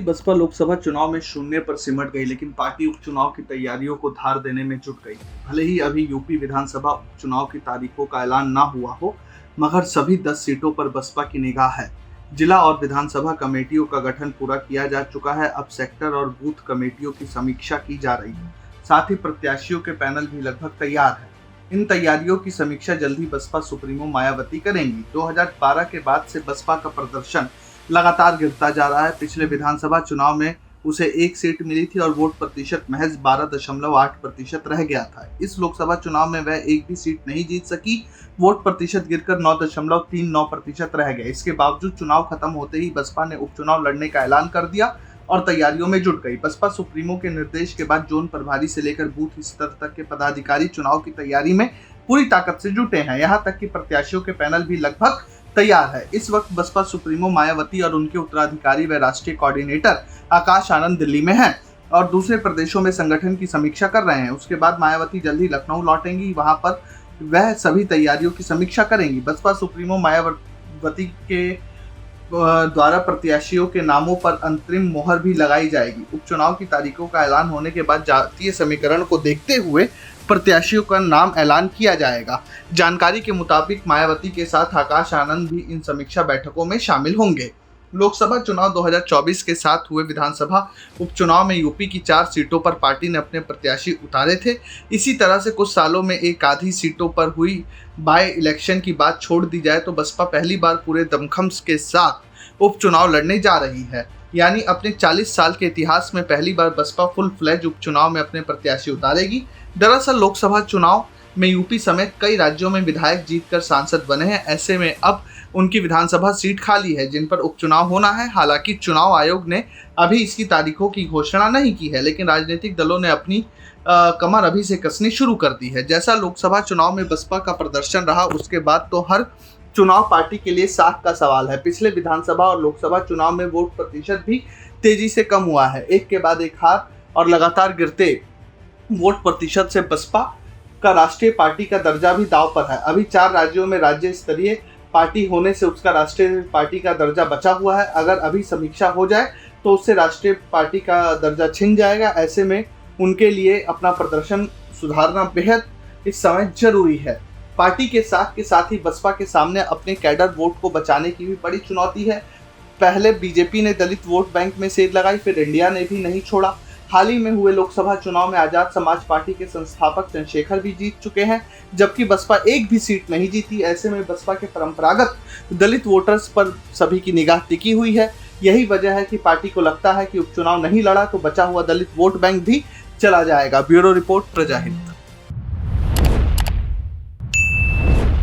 बसपा लोकसभा चुनाव में शून्य पर सिमट गई, लेकिन पार्टी उपचुनाव की तैयारियों को धार देने में जुट गई। भले ही अभी यूपी विधानसभा उपचुनाव की तारीखों का ऐलान ना हुआ हो, मगर सभी 10 सीटों पर बसपा की निगाह है। जिला और विधानसभा कमेटियों का गठन पूरा किया जा चुका है। अब सेक्टर और बूथ कमेटियों की समीक्षा की जा रही है। साथ ही प्रत्याशियों के पैनल भी लगभग तैयार है। इन तैयारियों की समीक्षा जल्द ही बसपा सुप्रीमो मायावती करेंगी। 2012 के बाद से बसपा का प्रदर्शन लगातार गिरता जा रहा है। पिछले विधानसभा चुनाव में उसे 1 सीट मिली थी और वोट प्रतिशत महज 12.8% रह गया था। इस लोकसभा चुनाव में वह एक भी सीट नहीं जीत सकी। वोट प्रतिशत गिरकर 9.39% रह गया। इसके बावजूद चुनाव खत्म होते ही बसपा ने उपचुनाव लड़ने का ऐलान कर दिया और तैयारियों में जुट गई। बसपा सुप्रीमो के निर्देश के बाद जोन प्रभारी से लेकर बूथ स्तर तक के पदाधिकारी चुनाव की तैयारी में पूरी ताकत से जुटे हैं। यहाँ तक कि प्रत्याशियों के पैनल भी लगभग तैयार है। इस वक्त बसपा सुप्रीमो मायावती और उनके उत्तराधिकारी व राष्ट्रीय कोऑर्डिनेटर आकाश आनंद दिल्ली में हैं और दूसरे प्रदेशों में संगठन की समीक्षा कर रहे हैं। उसके बाद मायावती जल्द ही लखनऊ लौटेंगी। वहां पर वह सभी तैयारियों की समीक्षा करेंगी। बसपा सुप्रीमो मायावती के द्वारा प्रत्याशियों के नामों पर अंतरिम मोहर भी लगाई जाएगी। उपचुनाव की तारीखों का ऐलान होने के बाद जातीय समीकरण को देखते हुए प्रत्याशियों का नाम ऐलान किया जाएगा। जानकारी के मुताबिक मायावती के साथ आकाश आनंद भी इन समीक्षा बैठकों में शामिल होंगे। लोकसभा चुनाव 2024 के साथ हुए विधानसभा उपचुनाव में यूपी की 4 सीटों पर पार्टी ने अपने प्रत्याशी उतारे थे। इसी तरह से कुछ सालों में एक आधी सीटों पर हुई बाय इलेक्शन की बात छोड़ दी जाए तो बसपा पहली बार पूरे दमखम के साथ उपचुनाव लड़ने जा रही है। यानी अपने 40 साल के इतिहास में पहली बार बसपा फुल फ्लैज उपचुनाव में अपने प्रत्याशी उतारेगी। दरअसल लोकसभा चुनाव में यूपी समेत कई राज्यों में विधायक जीतकर सांसद बने हैं। ऐसे में अब उनकी विधानसभा सीट खाली है जिन पर उपचुनाव होना है। हालांकि चुनाव आयोग ने अभी इसकी तारीखों की घोषणा नहीं की है, लेकिन राजनीतिक दलों ने अपनी कमर अभी से कसनी शुरू कर दी है। जैसा लोकसभा चुनाव में बसपा का प्रदर्शन रहा, उसके बाद तो हर चुनाव पार्टी के लिए साख का सवाल है। पिछले विधानसभा और लोकसभा चुनाव में वोट प्रतिशत भी तेजी से कम हुआ है। एक के बाद एक हार और लगातार गिरते वोट प्रतिशत से बसपा का राष्ट्रीय पार्टी का दर्जा भी दांव पर है। अभी 4 राज्यों में राज्य स्तरीय पार्टी होने से उसका राष्ट्रीय पार्टी का दर्जा बचा हुआ है। अगर अभी समीक्षा हो जाए तो उससे राष्ट्रीय पार्टी का दर्जा छिन जाएगा। ऐसे में उनके लिए अपना प्रदर्शन सुधारना बेहद इस समय जरूरी है। पार्टी के साथ ही बसपा के सामने अपने कैडर वोट को बचाने की भी बड़ी चुनौती है। पहले बीजेपी ने दलित वोट बैंक में सेध लगाई, फिर इंडिया ने भी नहीं छोड़ा। हाल ही में हुए लोकसभा चुनाव में आजाद समाज पार्टी के संस्थापक चंद्रशेखर भी जीत चुके हैं, जबकि बसपा एक भी सीट नहीं जीती। ऐसे में बसपा के परंपरागत दलित वोटर्स पर सभी की निगाह टिकी हुई है। यही वजह है कि पार्टी को लगता है कि उपचुनाव नहीं लड़ा तो बचा हुआ दलित वोट बैंक भी चला जाएगा। Bureau report, प्रजाहित।